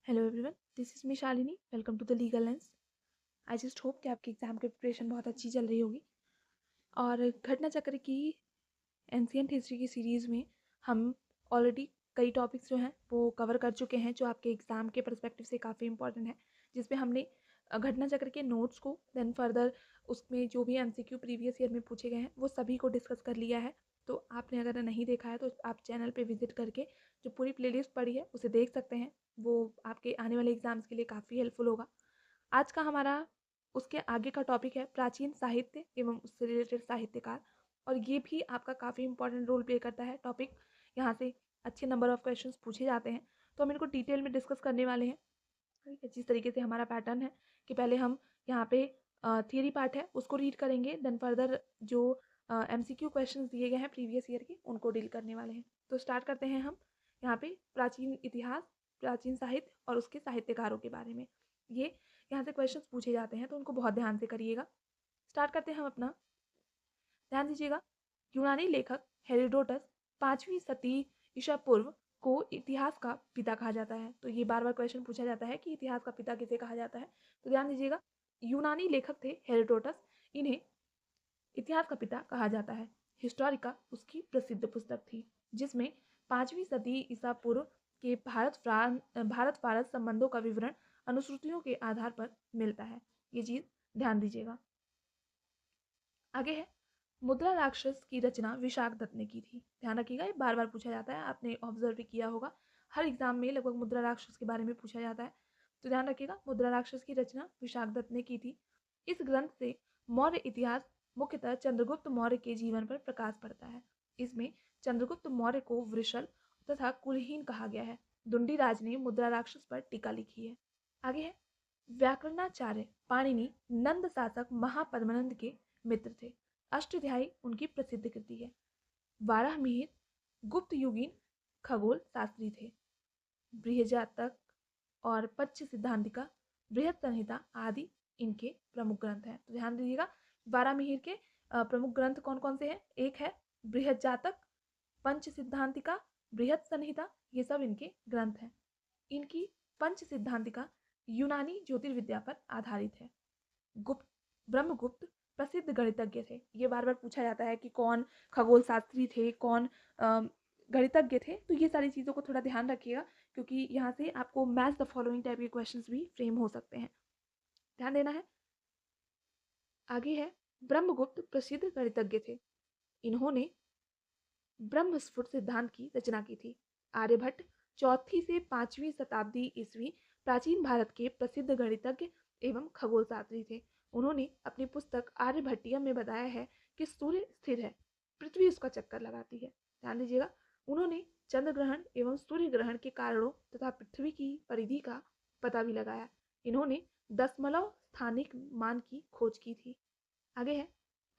Hello everyone, this is me Shalini. Welcome to the legal lens. I just hope कि आपकी exam की preparation बहुत अच्छी चल रही होगी। और घटना चक्र की एंशिएंट हिस्ट्री की सीरीज़ में हम ऑलरेडी कई टॉपिक्स जो हैं वो कवर कर चुके हैं, जो आपके एग्ज़ाम के पर्सपेक्टिव से काफ़ी इंपॉर्टेंट है, जिसमें हमने घटना चक्र के नोट्स को देन फर्दर उसमें जो भी एमसीक्यू प्रीवियस ईयर में पूछे गए हैं वो सभी को डिस्कस कर लिया है। तो आपने अगर नहीं देखा है तो आप चैनल पे विजिट करके जो पूरी प्लेलिस्ट पड़ी है उसे देख सकते हैं। वो आपके आने वाले एग्ज़ाम्स के लिए काफ़ी हेल्पफुल होगा। आज का हमारा उसके आगे का टॉपिक है प्राचीन साहित्य एवं उससे रिलेटेड साहित्यकार, और ये भी आपका काफ़ी इंपॉर्टेंट रोल प्ले करता है टॉपिक। यहाँ से अच्छे नंबर ऑफ क्वेश्चंस पूछे जाते हैं, तो हम इनको डिटेल में डिस्कस करने वाले हैं। ठीक है, जिस तरीके से हमारा पैटर्न है कि पहले हम यहाँ पे थियरी पार्ट है उसको रीड करेंगे, देन फर्दर जो एमसीक्यू क्वेश्चंस दिए गए हैं प्रीवियस ईयर के उनको डील करने वाले हैं। तो स्टार्ट करते हैं हम यहाँ पे प्राचीन इतिहास, प्राचीन साहित्य और उसके साहित्यकारों के बारे में। ये यहाँ से क्वेश्चंस पूछे जाते हैं तो उनको बहुत ध्यान से करिएगा। स्टार्ट करते हैं हम अपना। ध्यान दीजिएगा, यूनानी लेखक हेरोडोटस 5वीं शती ईसा पूर्व को इतिहास का पिता कहा जाता है। तो ये बार बार क्वेश्चन पूछा जाता है कि इतिहास का पिता किसे कहा जाता है। तो ध्यान दीजिएगा, यूनानी लेखक थे हेरोडोटस, इन्हें इतिहास का पिता कहा जाता है। हिस्टोरिका उसकी प्रसिद्ध पुस्तक थी, जिसमें 5वीं सदी ईसा पूर्व के भारत फारस संबंधों का विवरण अनुश्रुतियों के आधार पर मिलता है। ये चीज ध्यान दीजिएगा। आगे है, मुद्रा राक्षस की रचना विशाखदत्त ने की थी। ध्यान रखिएगा, ये बार बार पूछा जाता है, आपने ऑब्जर्व भी किया होगा, हर एग्जाम में लगभग मुद्रा राक्षस के बारे में पूछा जाता है। तो ध्यान रखिएगा, मुद्रा राक्षस की रचना विशाखदत्त ने की थी। इस ग्रंथ से मौर्य इतिहास, मुख्यतः चंद्रगुप्त मौर्य के जीवन पर प्रकाश पड़ता है। इसमें चंद्रगुप्त मौर्य को वृषल तथा कुलहीन कहा गया है। दुंडीराज ने मुद्रा राक्षस पर टीका लिखी है। आगे है, व्याकरणाचार्य पाणिनि नंद शासक महापद्मनंद के मित्र थे। अष्टाध्यायी उनकी प्रसिद्ध कृति है। वाराहमिहिर गुप्त युगीन खगोल शास्त्री थे। बृहजातक और पच्च सिद्धांतिका, बृहद संहिता आदि इनके प्रमुख ग्रंथ हैं। तो ध्यान दीजिएगा, वाराहमिहिर के प्रमुख ग्रंथ कौन कौन से हैं। एक है बृहद जातक, पंच सिद्धांतिका, बृहद संहिता, ये सब इनके ग्रंथ हैं। इनकी पंच सिद्धांतिका यूनानी ज्योतिर्विद्या पर आधारित है। गुप्त ब्रह्मगुप्त प्रसिद्ध गणितज्ञ थे। ये बार बार पूछा जाता है कि कौन खगोल शास्त्री थे, कौन गणितज्ञ थे। तो ये सारी चीज़ों को थोड़ा ध्यान रखिएगा, क्योंकि यहाँ से आपको मैच द फॉलोइंग टाइप के क्वेश्चंस भी फ्रेम हो सकते हैं, ध्यान देना है। आगे है, ब्रह्मगुप्त प्रसिद्ध गणितज्ञ थे। इन्होंने ब्रह्मस्फुट सिद्धांत की रचना की थी। आर्यभट्ट 4वीं से 5वीं शताब्दी ईस्वी प्राचीन भारत के प्रसिद्ध गणितज्ञ एवं खगोलशास्त्री थे। उन्होंने अपनी पुस्तक आर्यभट्टियम में बताया है कि सूर्य स्थिर है, पृथ्वी उसका चक्कर लगाती है। ध्यान दीजिएगा, उन्होंने चंद्र ग्रहण एवं सूर्य ग्रहण के कारणों तथा पृथ्वी की परिधि का पता भी लगाया। इन्होंने दशमलव स्थानिक मान की खोज की थी। आगे है,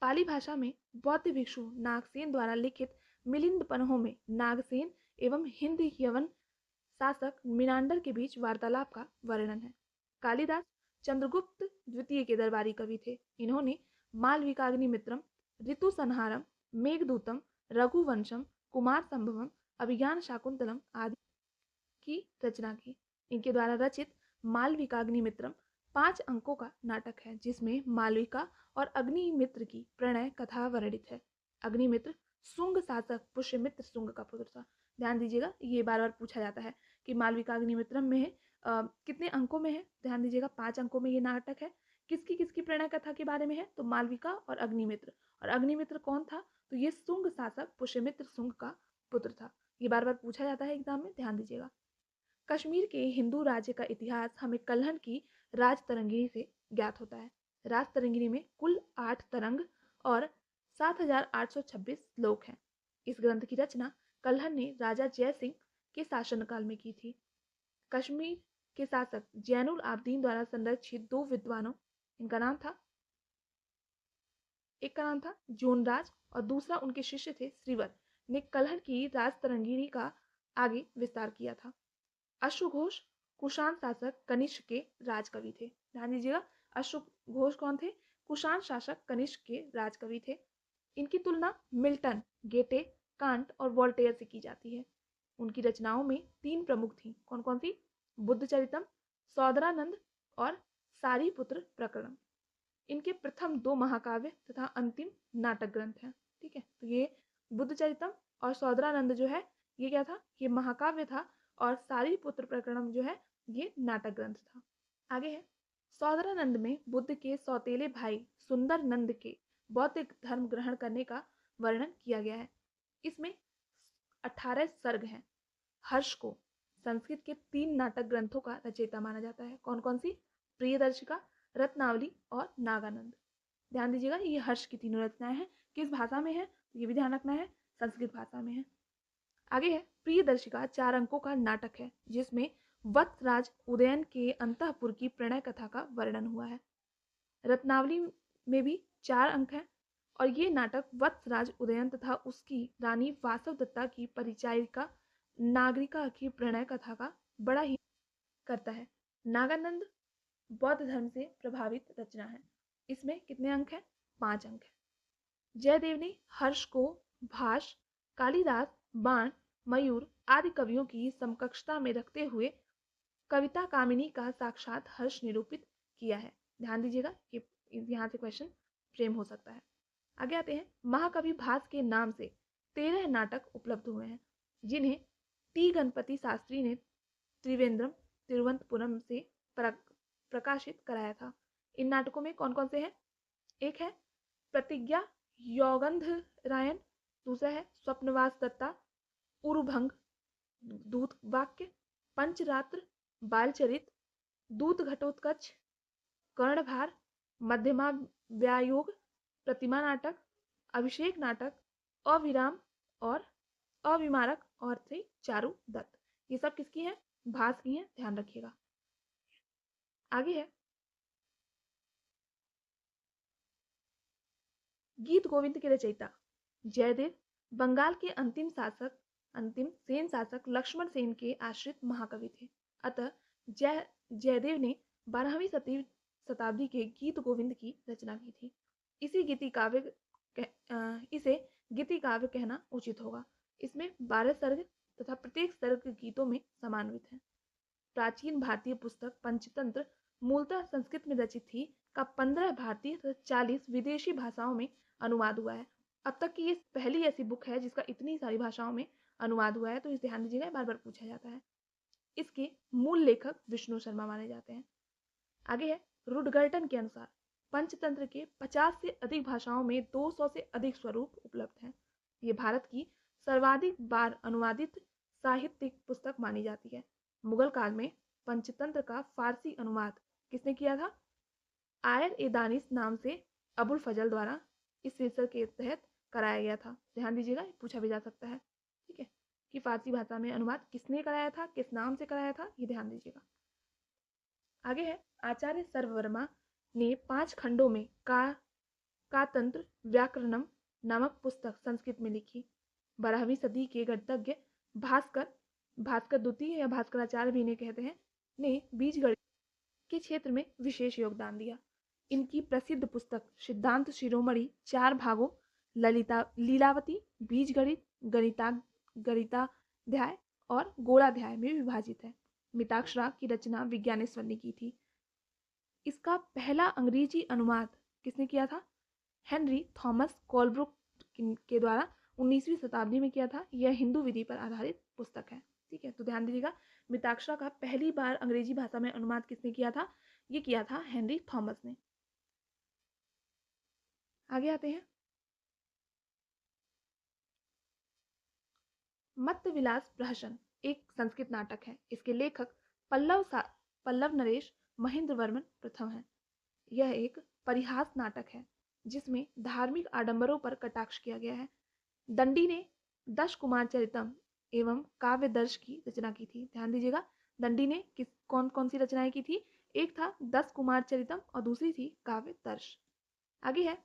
पाली भाषा में बौद्ध भिक्षु नागसेन द्वारा लिखित मिलिंद पन्हों में नागसेन एवं हिंद यवन शासक मिनांडर के बीच वार्तालाप का वर्णन है। कालिदास चंद्रगुप्त द्वितीय के दरबारी कवि थे। इन्होंने मालविकाग्निमित्रम, ऋतु संहारम, मेघदूतम, रघुवंशम, कुमार संभवम, अभिज्ञान शाकुंतलम आदि की रचना की। इनके द्वारा रचित मालविकाग्निमित्रम 5 अंकों का नाटक है, जिसमें मालविका और अग्निमित्र की प्रणय कथा वर्णित है। अग्निमित्र शुंग शासक पुष्यमित्र शुंग का पुत्र था। ध्यान दीजिएगा, ये बार बार पूछा जाता है कि मालविका अग्निमित्रम में है कितने अंकों में है। ध्यान दीजिएगा, 5 अंकों में ये नाटक है। किसकी किसकी प्रणय कथा के बारे में है, तो मालविका और अग्निमित्र। और अग्निमित्र कौन था, तो ये शुंग शासक पुष्यमित्र शुंग का पुत्र था। ये बार बार पूछा जाता है एग्जाम में, ध्यान दीजिएगा। कश्मीर के हिंदू राज्य का इतिहास हमें कल्हण की राज तरंगिणी से ज्ञात होता है। राज तरंगिणी में कुल 8 तरंग और 7,826 श्लोक हैं। इस ग्रंथ की रचना कल्हण ने राजा जय सिंह के शासनकाल में की थी। कश्मीर के शासक जैनुल आबदीन द्वारा संरक्षित 2 विद्वानों, इनका नाम था, एक का नाम था जोनराज और दूसरा उनके शिष्य थे श्रीवर, ने कल्हण की राज तरंगिणी का आगे विस्तार किया था। अश्वघोष कुषाण शासक कनिष्क के राजकवि थे। ध्यान दीजिएगा, अश्वघोष कौन थे, कुषाण शासक कनिष्क के राजकवि थे। इनकी तुलना मिल्टन, गेटे, कांट और वोल्टेयर से की जाती है। उनकी रचनाओं में 3 प्रमुख थी, कौन कौन सी, बुद्धचरितम, सौदरानंद और सारीपुत्र प्रकरण। इनके प्रथम 2 महाकाव्य तथा अंतिम नाटक ग्रंथ हैं। ठीक है, तो ये बुद्धचरितम और सौदरानंद जो है ये क्या था, ये महाकाव्य था, और सारीपुत्र प्रकरण जो है ये नाटक ग्रंथ था। आगे है, सौदरानंद में बुद्ध के सौतेले भाई सुंदर नंद के बौद्ध धर्म ग्रहण करने का वर्णन किया गया है। इसमें 18 सर्ग हैं। हर्ष को संस्कृत के 3 नाटक ग्रंथों का रचयिता माना जाता है। कौन कौन सी? प्रियदर्शिका, रत्नावली और नागानंद। ध्यान दीजिएगा, ये हर्ष की तीनों रचनाएं हैं। किस भाषा में है ये भी ध्यान रखना है, संस्कृत भाषा में है। आगे है, प्रियदर्शिका 4 अंकों का नाटक है जिसमें वत्सराज उदयन के अंतःपुर की प्रणय कथा का वर्णन हुआ है। रत्नावली में भी 4 अंक हैं और ये नाटक वत्सराज उदयन तथा उसकी रानी वासवदत्ता की परिचारिका नागरिका की प्रणय कथा का बड़ा ही करता है। नागानंद बौद्ध धर्म से प्रभावित रचना है। इसमें कितने अंक हैं? 5 अंक हैं। जयदेव ने हर्ष को भाष, कालिदास, बाण, मयूर आदि कवियों की समकक्षता में रखते हुए कविता कामिनी का साक्षात हर्ष निरूपित किया है। ध्यान दीजिएगा, ये यहाँ से क्वेश्चन फ्रेम हो सकता है। आगे आते हैं, महाकवि भास के नाम से 13 नाटक उपलब्ध हुए हैं जिन्हें टी गणपति शास्त्री ने त्रिवेंद्रम तिरुवनंतपुरम से प्रकाशित कराया था। इन नाटकों में कौन कौन से हैं? एक है प्रतिज्ञा यौगंध रायन, दूसरा है स्वप्नवास दत्ता, उरुभंग, दूत वाक्य, पंचरात्र, बालचरित, दूत घटोत्कच, कर्णभार, मध्यमा व्यायोग, प्रतिमा नाटक, अभिषेक नाटक, अविराम और अविमारक और थे चारु दत्त। ये सब किसकी हैं? भास की हैं, ध्यान रखिएगा। आगे है, गीत गोविंद के रचयिता जयदेव बंगाल के अंतिम सेन शासक लक्ष्मण सेन के आश्रित महाकवि थे। अतः जयदेव ने 12वीं शताब्दी के गीत गोविंद की रचना की थी। इसे गीति काव्य कहना उचित होगा। इसमें 12 सर्ग तथा प्रत्येक सर्ग गीतों में समान्वित है। प्राचीन भारतीय पुस्तक पंचतंत्र मूलतः संस्कृत में रचित थी का 15 भारतीय तथा 40 विदेशी भाषाओं में अनुवाद हुआ है। अब तक की ये पहली ऐसी बुक है जिसका इतनी सारी भाषाओं में अनुवाद हुआ है, तो इस ध्यान दीजिएगा, बार बार पूछा जाता है। इसके मूल लेखक विष्णु शर्मा माने जाते हैं। आगे है, रुडगर्टन के अनुसार पंचतंत्र के 50 से अधिक भाषाओं में 200 से अधिक स्वरूप उपलब्ध हैं। ये भारत की सर्वाधिक बार अनुवादित साहित्यिक पुस्तक मानी जाती है। मुगल काल में पंचतंत्र का फारसी अनुवाद किसने किया था? आयर ए दानिश नाम से अबुल फजल द्वारा इस शीर्षक के तहत कराया गया था। ध्यान दीजिएगा, पूछा भी जा सकता है। ठीक है, कि फारसी भाषा में अनुवाद किसने कराया था, किस नाम से कराया था, ये ध्यान दीजिएगा। आगे है, आचार्य सर्ववर्मा ने 5 खंडों में कातंत्र व्याकरणम नामक पुस्तक संस्कृत में लिखी। 12वीं सदी के गणितज्ञ भास्कर द्वितीय या भास्कराचार्य भी इन्हें कहते हैं, ने बीज गणित के क्षेत्र में विशेष योगदान दिया। इनकी प्रसिद्ध पुस्तक सिद्धांत शिरोमणि 4 भागों लीलावती, बीज गणित, गणिताध्याय और गोलाध्याय में विभाजित है। मिताक्षरा की रचना विज्ञानेश्वर ने की थी। इसका पहला अंग्रेजी अनुवाद किसने किया था? हेनरी थॉमस कोलब्रुक के द्वारा 19वीं शताब्दी में किया था। यह हिंदू विधि पर आधारित पुस्तक है। ठीक है, तो ध्यान दीजिएगा, मिताक्षरा का पहली बार अंग्रेजी भाषा में अनुवाद किसने किया था? ये किया था हेनरी थॉमस ने। आगे आते हैं, मत्त विलास प्रहसन एक संस्कृत नाटक है। इसके लेखक पल्लव नरेश महेंद्र वर्मन प्रथम है। यह एक परिहास नाटक है जिसमें धार्मिक आडंबरों पर कटाक्ष किया गया है। दंडी ने 10 कुमार चरितम एवं काव्य दर्श की रचना की थी। ध्यान दीजिएगा, दंडी ने कौन कौन सी रचनाएं की थी? एक था 10 कुमार चरितम और दूसरी थी काव्य दर्श। आगे है,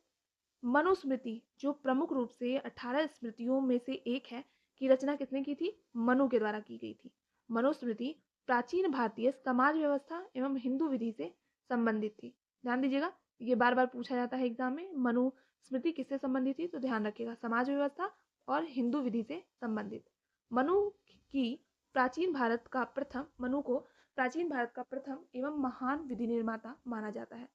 मनुस्मृति जो प्रमुख रूप से 18 स्मृतियों में से एक है की रचना किसने की थी? मनु के द्वारा की गई थी। मनुस्मृति प्राचीन भारतीय समाज व्यवस्था एवं हिंदू विधि से संबंधित थी। ध्यान दीजिएगा, ये बार बार पूछा जाता है एग्जाम में, मनुस्मृति किससे संबंधित थी? तो ध्यान रखिएगा, समाज व्यवस्था और हिंदू विधि से संबंधित। मनु की प्राचीन भारत का प्रथम मनु को प्राचीन भारत का प्रथम एवं महान विधि निर्माता माना जाता है।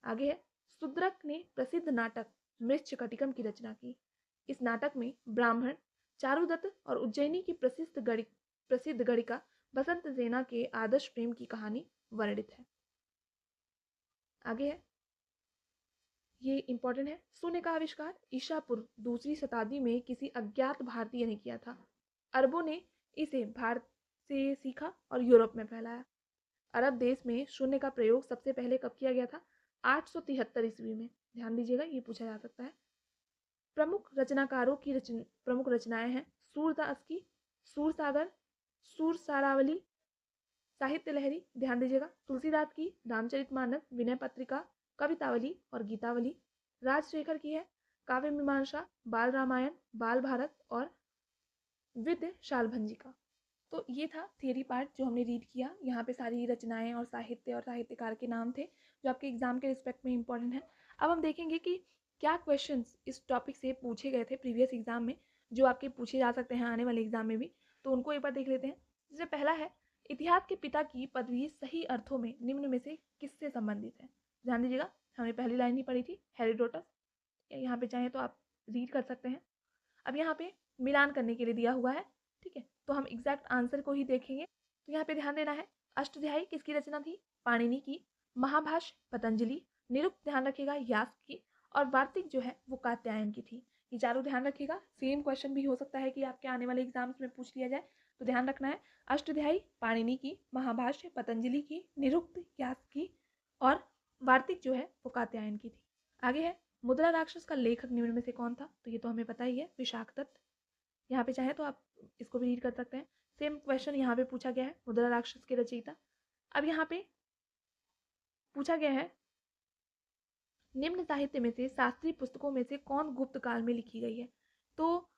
आगे है, शूद्रक ने प्रसिद्ध नाटक मृच्छकटिकम की रचना की। इस नाटक में ब्राह्मण चारुदत्त और उज्जैनी की प्रसिद्ध गणिका बसंत सेना के आदर्श प्रेम की कहानी वर्णित है। आगे है, ये इंपॉर्टेंट है, शून्य का आविष्कार ईसा पूर्व दूसरी शताब्दी में किसी अज्ञात भारतीय ने किया था। अरबों ने इसे भारत से सीखा और यूरोप में फैलाया। अरब देश में शून्य का प्रयोग सबसे पहले कब किया गया था? 873 ईस्वी में। ध्यान दीजिएगा, ये पूछा जा सकता है। प्रमुख रचनाकारों की प्रमुख रचनाएं हैं सूरदास की सूरसागर, सूरसारावली, साहित्य लहरी। ध्यान दीजिएगा, तुलसीदास की रामचरितमानस, विनय पत्रिका, कवितावली और गीतावली। राजशेखर की है काव्य मीमांसा, बाल रामायण, बाल भारत और विद्य शालभंजिका। तो ये था थियरी पार्ट जो हमने रीड किया। यहाँ पे सारी रचनाएं और साहित्य और साहित्यकार के नाम थे जो आपके एग्जाम के रिस्पेक्ट में इंपॉर्टेंट है। अब हम देखेंगे कि क्या क्वेश्चंस इस टॉपिक से पूछे गए थे प्रीवियस एग्जाम में, जो आपके पूछे जा सकते हैं आने वाले एग्जाम में भी। तो उनको एक बार देख लेते हैं। जैसे पहला है, इतिहास के पिता की पदवी सही अर्थों में निम्न में से किससे संबंधित है? ध्यान दीजिएगा, हमने पहली लाइन ही पढ़ी थी, हेरोडोटस। यहाँ पे चाहे तो आप रीड कर सकते हैं। अब यहाँ पे मिलान करने के लिए दिया हुआ है, ठीक है, तो हम एग्जैक्ट आंसर को ही देखेंगे। तो यहाँ पे ध्यान देना है, अष्टाध्यायी किसकी रचना थी? पाणिनि की। महाभाष्य पतंजलि। निरुक्त ध्यान रखिएगा यास्क की। और वार्तिक जो है वो कात्यायन की थी। ये चारों ध्यान रखिएगा, सेम क्वेश्चन भी हो सकता है कि आपके आने वाले एग्जाम्स में पूछ लिया जाए, तो ध्यान रखना है। अष्टाध्यायी पाणिनि की, महाभाष्य पतंजलि की, निरुक्त यास्क की और वार्तिक जो है वो कात्यायन की थी। आगे है, मुद्रा राक्षस का लेखक निम्न में से कौन था? तो ये तो हमें पता ही है, विशाखदत्त। यहाँ पे चाहे तो आप इसको भी रीड कर सकते हैं। सेम क्वेश्चन यहाँ पे पूछा गया है, मुद्रा राक्षस के रचयिता। अब यहाँ पे पूछा गया है, निम्न साहित्य में से शास्त्रीय पुस्तकों में से कौन गुप्त काल में लिखी गई है? तो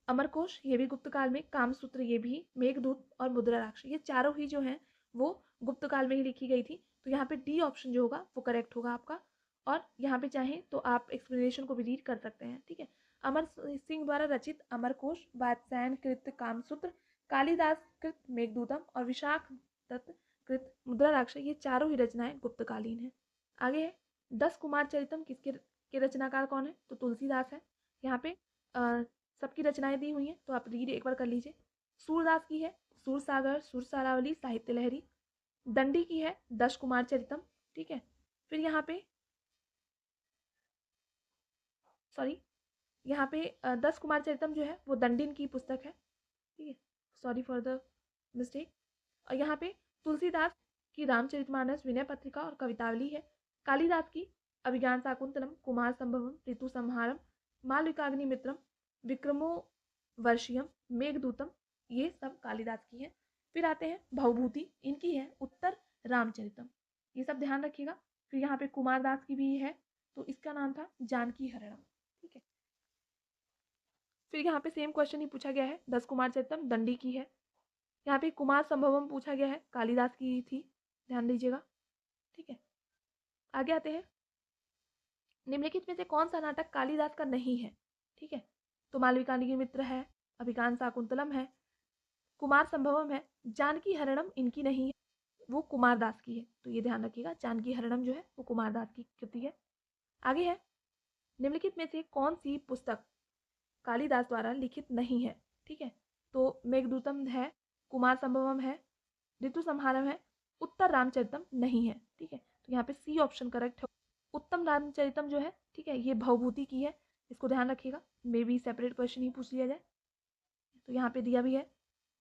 अमरकोश ये भी गुप्त काल में, कामसूत्र ये भी, मेघदूत और मुद्रा राक्षस ये चारों ही जो हैं वो गुप्त काल में ही लिखी गई थी। तो यहाँ पे डी ऑप्शन जो होगा वो करेक्ट होगा आपका। और यहाँ पे चाहें तो आप एक्सप्लेनेशन को भी रीड कर सकते हैं, ठीक है। अमर सिंह द्वारा रचित अमरकोश, वात्स्यायन कृत कामसूत्र, कालिदास कृत मेघदूतम और विशाख दत्त कृत मुद्रा राक्षस ये चारों ही रचनाएं गुप्तकालीन है। आगे है, 10 कुमार चरितम किसके के रचनाकार कौन है? तो तुलसीदास है। यहाँ पे सबकी रचनाएं दी हुई हैं, तो आप रीड एक बार कर लीजिए। सूरदास की है सूरसागर, सुरसारावली, साहित्य लहरी। दंडी की है 10 कुमार चरितम, ठीक है। फिर यहाँ पे यहाँ पे 10 कुमार चरितम जो है वो दंडिन की पुस्तक है, ठीक है, सॉरी फॉर द मिस्टेक। और यहाँ पे तुलसीदास की रामचरितमानस, विनय पत्रिका और कवितावली है। कालिदास की अभिज्ञान शाकुंतलम, कुमार संभवम, ऋतु संहारम, मालविकाग्निमित्रम, विक्रमो वर्षियम, मेघदूतम ये सब कालिदास की है। फिर आते हैं भवभूति, इनकी है उत्तर रामचरितम, ये सब ध्यान रखिएगा। फिर यहाँ पे कुमारदास की भी है, तो इसका नाम था जानकी हरणम, ठीक है। फिर यहाँ पे सेम क्वेश्चन ही पूछा गया है, 10 कुमार चरितम दंडी की है। यहाँ पे कुमार संभवम पूछा गया है, कालिदास की थी, ध्यान दीजिएगा, ठीक है। आगे आते हैं, निम्नलिखित में से कौन सा नाटक कालिदास का नहीं है? ठीक है, तो मालविकाग्निमित्र है, अभिज्ञान शाकुंतलम है, कुमार संभवम है, जानकी हरणम इनकी नहीं है, वो कुमारदास की है। तो ये ध्यान रखिएगा, जानकी हरणम जो है वो कुमारदास की कृति है। आगे है, निम्नलिखित में से कौन सी पुस्तक कालिदास द्वारा लिखित नहीं है? ठीक है, तो मेघदूतम है, कुमार संभवम है, ऋतु संहारम है, उत्तर रामचरितम नहीं है, ठीक है। तो यहाँ पे सी ऑप्शन करेक्ट है। उत्तम रामचरितम जो है, ठीक है, ये भवभूति की है, इसको ध्यान रखिएगा, मे बी सेपरेट क्वेश्चन ही पूछ लिया जाए। तो यहाँ पे दिया भी है,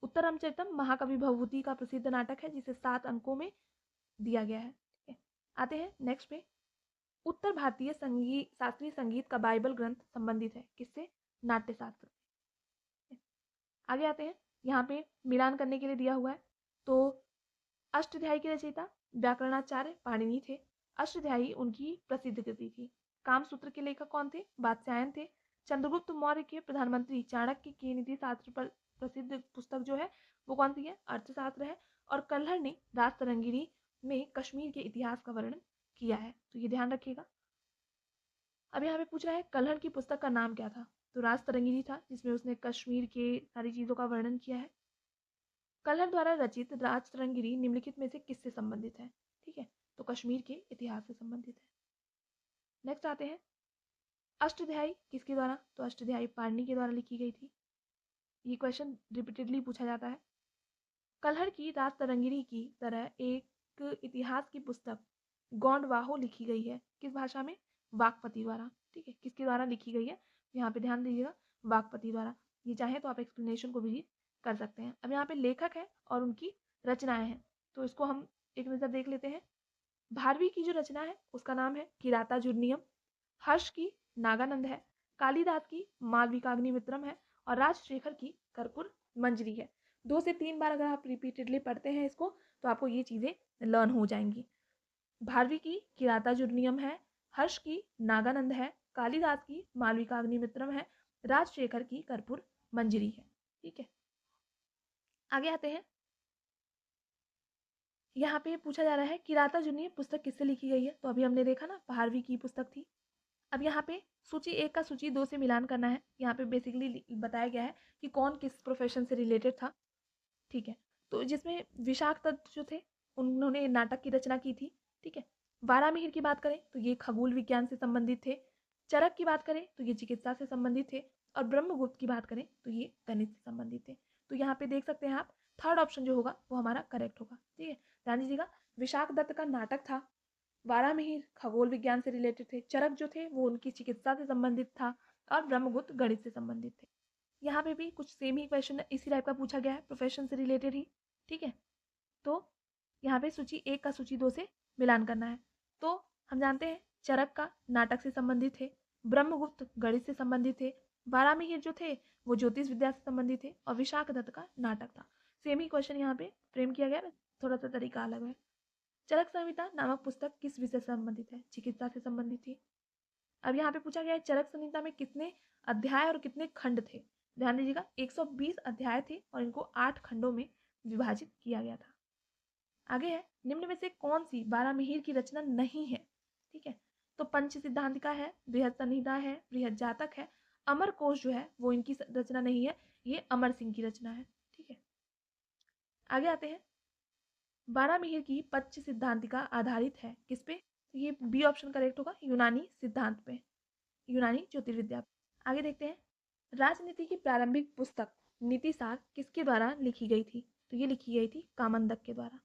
उत्तर रामचरितम महाकवि भवभूति का प्रसिद्ध नाटक है जिसे 7 अंकों में दिया गया है, ठीक है। आते हैं नेक्स्ट पे, उत्तर भारतीय संगीत शास्त्रीय संगीत का बाइबल ग्रंथ संबंधित है किससे? नाट्यशास्त्र। आगे आते हैं, यहाँ पे मिलान करने के लिए दिया हुआ है, तो अष्टाध्यायी के रचयिता व्याकरणाचार्य पाणिनि थे। अष्टाध्यायी उनकी प्रसिद्ध कृति थी। कामसूत्र के लेखक कौन थे? वात्स्यायन थे। चंद्रगुप्त मौर्य के प्रधानमंत्री चाणक्य की नीति शास्त्र पर प्रसिद्ध पुस्तक जो है वो कौन सी है? अर्थशास्त्र है। और कल्हड़ ने राजतरंगिणी में कश्मीर के इतिहास का वर्णन किया है, तो ये ध्यान रखिएगा। अब यहाँ पे पूछ रहा है कल्हड़ की पुस्तक का नाम क्या था? तो राजतरंगिणी था, जिसमें उसने कश्मीर के सारी चीज़ों का वर्णन किया है। कलहर द्वारा रचित राजतरंगिणी निम्नलिखित में से किससे संबंधित है? ठीक है, तो कश्मीर के इतिहास से संबंधित है। नेक्स्ट आते हैं, अष्टध्यायी किसके द्वारा? तो अष्टध्यायी पाणिनि के द्वारा लिखी गई थी। ये क्वेश्चन रिपीटेडली पूछा जाता है। कलहर की राजतरंगिणी की तरह एक इतिहास की पुस्तक गोंडवाहो लिखी गई है, किस भाषा में? वाकपति द्वारा। ठीक है, किसके द्वारा लिखी गई है? यहाँ पे ध्यान दीजिएगा, वाकपति द्वारा। ये चाहे तो आप एक्सप्लेनेशन को भी कर सकते हैं। अब यहाँ पे लेखक है और उनकी रचनाएं हैं, तो इसको हम एक नज़र देख लेते हैं। भारवी की जो रचना है उसका नाम है किरातार्जुनीयम, हर्ष की नागानंद है, कालिदास की मालविकाग्निमित्रम है और राजशेखर की कर्पूर मंजरी है। 2 से 3 बार अगर आप रिपीटेडली पढ़ते हैं इसको तो आपको ये चीज़ें लर्न हो जाएंगी। भारवी की किरातार्जुनीयम है, हर्ष की नागानंद है, कालिदास की मालविकाग्निमित्रम है, राजशेखर की कर्पूर मंजरी है। ठीक है, आगे आते हैं। यहाँ पे पूछा जा रहा है किरातार्जुनीय पुस्तक किससे लिखी गई है? तो अभी हमने देखा ना, भारवी की पुस्तक थी। अब यहाँ पे सूची 1 का सूची 2 से मिलान करना है। यहाँ पे बेसिकली बताया गया है कि कौन किस प्रोफेशन से रिलेटेड था। ठीक है, तो जिसमें विशाख दत्त जो थे उन्होंने नाटक की रचना की थी। ठीक है, वारामिहिर की बात करें तो ये खगोल विज्ञान से संबंधित थे। चरक की बात करें तो ये चिकित्सा से संबंधित थे और ब्रह्मगुप्त की बात करें तो ये गणित से संबंधित थे। तो यहाँ पे देख सकते हैं आप, थर्ड ऑप्शन जो होगा वो हमारा करेक्ट होगा। ठीक है, ध्यान दीजिएगा, विशाख दत्त का नाटक था, वारामिहिर खगोल विज्ञान से रिलेटेड थे, चरक जो थे वो उनकी चिकित्सा से संबंधित था और ब्रह्मगुप्त गणित से संबंधित थे। यहाँ पे भी कुछ सेम ही क्वेश्चन इसी टाइप का पूछा गया है, प्रोफेशन से रिलेटेड ही। ठीक है, तो यहाँ पे सूची 1 का सूची 2 से मिलान करना है। तो हम जानते हैं चरक का नाटक से संबंधित थे, ब्रह्मगुप्त गणित से संबंधित थे, वारामिहिर जो थे वो ज्योतिष विद्या से संबंधित थे और विशाख दत्त का नाटक था। सेम ही क्वेश्चन यहाँ पे फ्रेम किया गया, थोड़ा सा तरीका अलग है। चरक संहिता नामक पुस्तक किस विषय से संबंधित है? चिकित्सा से संबंधित थी। अब यहाँ पे पूछा गया है चरक संहिता में कितने अध्याय और कितने खंड थे? ध्यान दीजिएगा, 120 अध्याय थे और इनको 8 खंडों में विभाजित किया गया था। आगे है, निम्न में से कौन सी वारामिहिर की रचना नहीं है? ठीक है, तो पंच सिद्धांतिका है, बृहद संहिता है, बृहद जातक है, अमर कोश जो है वो इनकी रचना नहीं है, ये अमर सिंह की रचना है। ठीक है, आगे आते हैं। वारामिहिर की पंच सिद्धांतिका आधारित है किस पे? तो ये बी ऑप्शन करेक्ट होगा, यूनानी सिद्धांत पे, यूनानी ज्योतिर्विद्या। आगे देखते हैं, राजनीति की प्रारंभिक पुस्तक नीतिसार किसके द्वारा लिखी गई थी? तो ये लिखी गई थी कामंदक के द्वारा।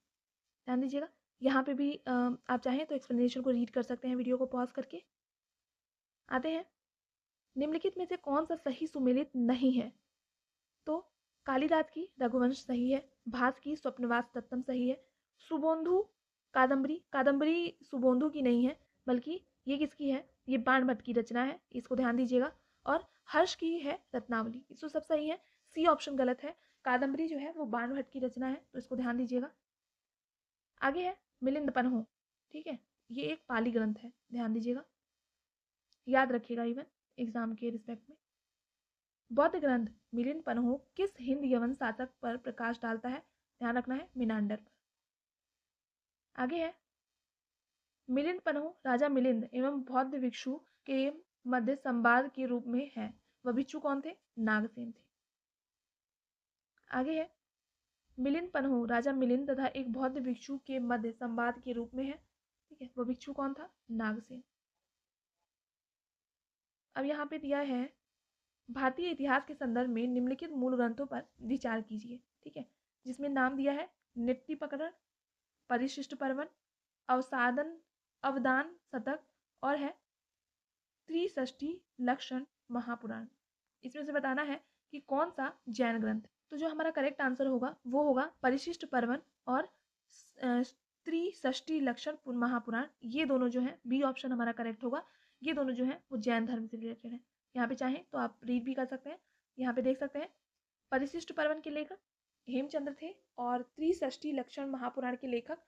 ध्यान दीजिएगा, यहाँ पे भी आप चाहें तो एक्सप्लेनेशन को रीड कर सकते हैं वीडियो को पॉज करके। आते हैं, निम्नलिखित में से कौन सा सही सुमेलित नहीं है? तो कालिदास की रघुवंश सही है, भास की स्वप्नवास तत्तम सही है, सुबोधु कादम्बरी सुबोधु की नहीं है, बल्कि ये किसकी है? ये बाणभट्ट की रचना है, इसको ध्यान दीजिएगा। और हर्ष की है रत्नावली, इसको सब सही है, सी ऑप्शन गलत है। कादम्बरी जो है वो बाणभट्ट की रचना है, तो इसको ध्यान दीजिएगा। आगे है मिलिंद पन्हो। ठीक है, ये एक पाली ग्रंथ है, ध्यान दीजिएगा, याद रखिएगा इवन एग्जाम के रिस्पेक्ट में। बौद्ध ग्रंथ मिलिंद पन्हो किस हिंद यवन शासक पर प्रकाश डालता है? ध्यान रखना है, मिनांडर पर। आगे है, मिलिंद पन्हो राजा मिलिंद एवं बौद्ध भिक्षु के मध्य संवाद के रूप में है, वह भिक्षु कौन थे? नागसेन थे। आगे है, मिलिंद पन्हो राजा मिलिंद तथा एक बौद्ध भिक्षु के मध्य संवाद के रूप में है। ठीक है, वह भिक्षु कौन था? नागसेन। अब यहाँ पे दिया है, भारतीय इतिहास के संदर्भ में निम्नलिखित मूल ग्रंथों पर विचार कीजिए। ठीक है, जिसमें नाम दिया है नित्य प्रकरण, परिशिष्ट पर्वन, अवसादन अवदान शतक और है त्रिषष्टि लक्षण महापुराण। इसमें से बताना है कि कौन सा जैन ग्रंथ। तो जो हमारा करेक्ट आंसर होगा वो होगा परिशिष्ट पर्वन और त्रिषष्टि लक्षण महापुराण। ये दोनों जो है बी ऑप्शन हमारा करेक्ट होगा। ये दोनों जो है वो जैन धर्म से रिलेटेड है। यहाँ पे चाहें तो आप रीड भी कर सकते हैं। यहाँ पे देख सकते हैं, परिशिष्ट पर्वन के लेखक हेमचंद्र थे और त्रिषष्टि लक्षण महापुराण के लेखक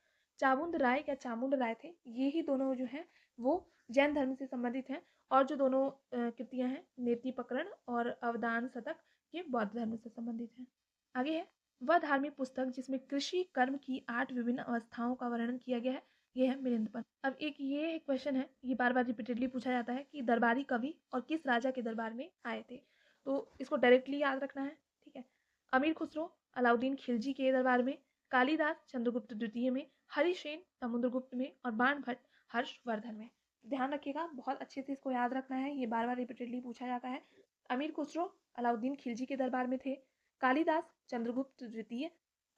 चामुंड राय या चामुंड राय थे। ये ही दोनों जो हैं वो जैन धर्म से संबंधित हैं और जो दोनों कृतियां हैं नेति प्रकरण और अवदान शतक, ये बौद्ध धर्म से संबंधित हैं। आगे है, वह धार्मिक पुस्तक जिसमें कृषि कर्म की 8 विभिन्न अवस्थाओं का वर्णन किया गया है, ये है मिलिंद। अब एक ये क्वेश्चन है, ये बार बार रिपीटेडली पूछा जाता है कि दरबारी कवि और किस राजा के दरबार में आए थे, तो इसको डायरेक्टली याद रखना है। ठीक है, अमीर खुसरो, अलाउद्दीन खिलजी के दरबार में, कालिदास चंद्रगुप्त द्वितीय में, हरिसेन समुद्रगुप्त में और बाणभट्ट हर्षवर्धन में। ध्यान रखिएगा, बहुत अच्छे से इसको याद रखना है, ये बार बार रिपीटेडली पूछा जाता है। अमीर खुसरो अलाउद्दीन खिलजी के दरबार में थे, कालिदास चंद्रगुप्त द्वितीय,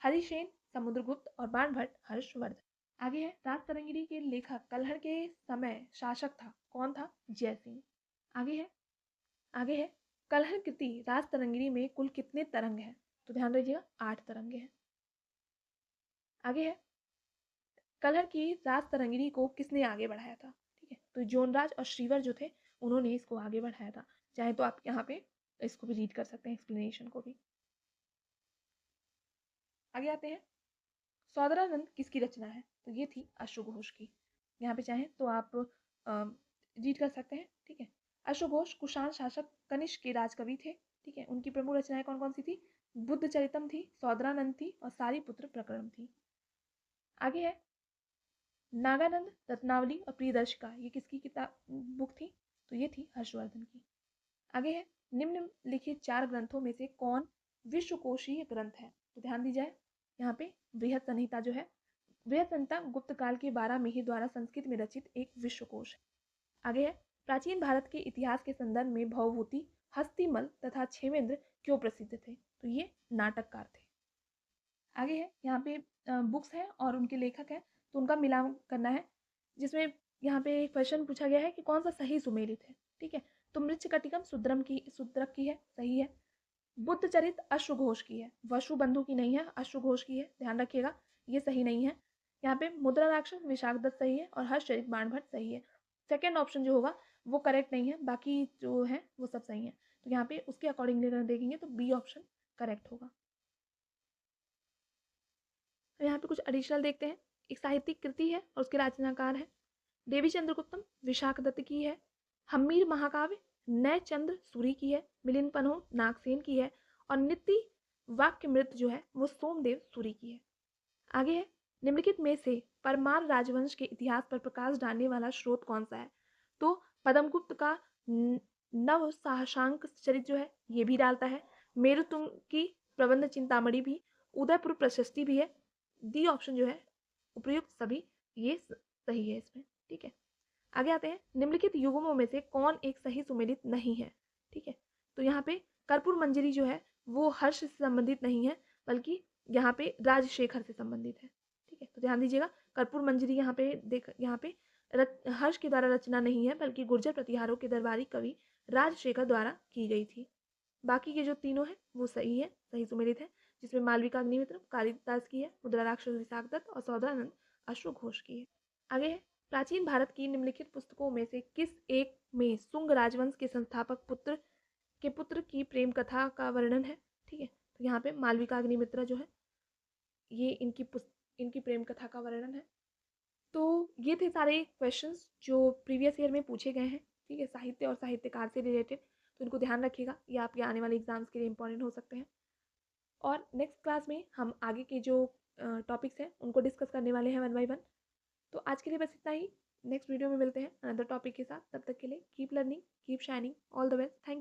हरिसेन समुद्रगुप्त और बाणभट्ट हर्षवर्धन। आगे है, राजतरंगिणी के लेखक कलहर के समय शासक था, कौन था? जयसिंह। आगे है कलहर कृति राजतरंगिणी में कुल कितने तरंग हैं? तो ध्यान रखिएगा 8 तरंगे हैं। आगे है, कलहर की राजतरंगिणी को किसने आगे बढ़ाया था? ठीक है, तो जोनराज और श्रीवर जो थे उन्होंने इसको आगे बढ़ाया था। चाहे तो आप यहाँ पे इसको भी रीड कर सकते हैं, एक्सप्लेनेशन को भी। आगे आते हैं, सौदरानंद किसकी रचना है? तो ये थी अश्वघोष की। यहाँ पे चाहें तो आप रीड कर सकते हैं। ठीक है, अश्वघोष कुषाण शासक कनिष्क के राजकवि थे। ठीक है, उनकी प्रमुख रचनाएं कौन कौन सी थी? बुद्ध चरितम थी, सौदरानंद थी और सारीपुत्र प्रकरण थी। आगे है, नागानंद रत्नावली और प्रियदर्शिका, ये किसकी किताब बुक थी? तो ये थी हर्षवर्धन की। आगे है, निम्नलिखित 4 ग्रंथों में से कौन विश्वकोशीय ग्रंथ है? तो ध्यान दी जाए, यहाँ पे बृहत संहिता जो है, बृहत संहिता गुप्त काल के 12 मेही द्वारा संस्कृत में रचित एक विश्वकोश है। आगे है, प्राचीन भारत के इतिहास के संदर्भ में भवभूति, हस्तिमल तथा क्षेमेंद्र क्यों प्रसिद्ध थे? तो ये नाटककार थे। आगे है, यहाँ पे बुक्स हैं और उनके लेखक हैं, तो उनका मिलान करना है, जिसमें यहाँ पे एक क्वेश्चन पूछा गया है कि कौन सा सही सुमेलित है। ठीक है, तो मृच्छकटिकम शुद्रक की है, सही है। बुद्ध चरित अश्वघोष की है, वसुबंधु की नहीं है, अश्वघोष की है, ध्यान रखिएगा, ये सही नहीं है। यहाँ पे मुद्रा राक्षस विशाखदत्त सही है और हर्षचरित बाणभट्ट सही है। सेकेंड ऑप्शन जो होगा वो करेक्ट नहीं है, बाकी जो है वो सब सही है। तो यहाँ पे उसके अकॉर्डिंगली अगर देखेंगे तो बी ऑप्शन करेक्ट होगा। तो यहाँ पे कुछ एडिशनल देखते हैं। एक साहित्यिक कृति है और उसके रचनाकार हैं देवी चंद्रगुप्तम, विशाखदत्त की है। हम्मीर महाकाव्य नय चंद्र सूरी की है। मिलिंद पन्हो नागसेन की है और नित्य वाक्यमृत जो है वो सोमदेव सूरी की है। आगे है, निम्नलिखित में से परमार राजवंश के इतिहास पर प्रकाश डालने वाला स्रोत कौन सा है? तो पद्मगुप्त का नव साहसांक चरित जो है ये भी डालता है, मेरुतुंग की प्रबंध चिंतामणि भी, उदयपुर प्रशस्ति भी है। डी ऑप्शन जो है उपयुक्त सभी ये सही है इसमें। ठीक है, आगे आते हैं, निम्नलिखित युग्मों में से कौन एक सही सुमेलित नहीं है? ठीक है, तो यहाँ पे कर्पूर मंजरी जो है वो हर्ष से संबंधित नहीं है, बल्कि यहाँ पे राजशेखर से संबंधित है। ठीक है, तो ध्यान दीजिएगा, कर्पूर मंजरी यहाँ पे हर्ष के द्वारा रचना नहीं है, बल्कि गुर्जर प्रतिहारों के दरबारी कवि राजशेखर द्वारा की गई थी। बाकी के जो तीनों हैं वो सही है, सही सुमेलित है, जिसमें मालविका अग्निमित्र कालिदास की है, मुद्रा राक्षस विशाखदत्त और सौदानंद अश्वघोष की है। आगे है, प्राचीन भारत की निम्नलिखित पुस्तकों में से किस एक में शुंग राजवंश के संस्थापक पुत्र की प्रेम कथा का वर्णन है? ठीक है, तो यहाँ पे मालविका अग्निमित्रा जो है ये इनकी प्रेम कथा का वर्णन है। तो ये थे सारे क्वेश्चंस जो प्रीवियस ईयर में पूछे गए हैं। ठीक है, साहित्य और साहित्यकार से रिलेटेड, तो इनको ध्यान रखिएगा, ये आपके आने वाले एग्जाम्स के लिए इंपॉर्टेंट हो सकते हैं। और नेक्स्ट क्लास में हम आगे के जो टॉपिक्स हैं उनको डिस्कस करने वाले हैं 1 बाय 1। तो आज के लिए बस इतना ही, नेक्स्ट वीडियो में मिलते हैं अनदर टॉपिक के साथ। तब तक के लिए keep learning, keep shining, all the best, thank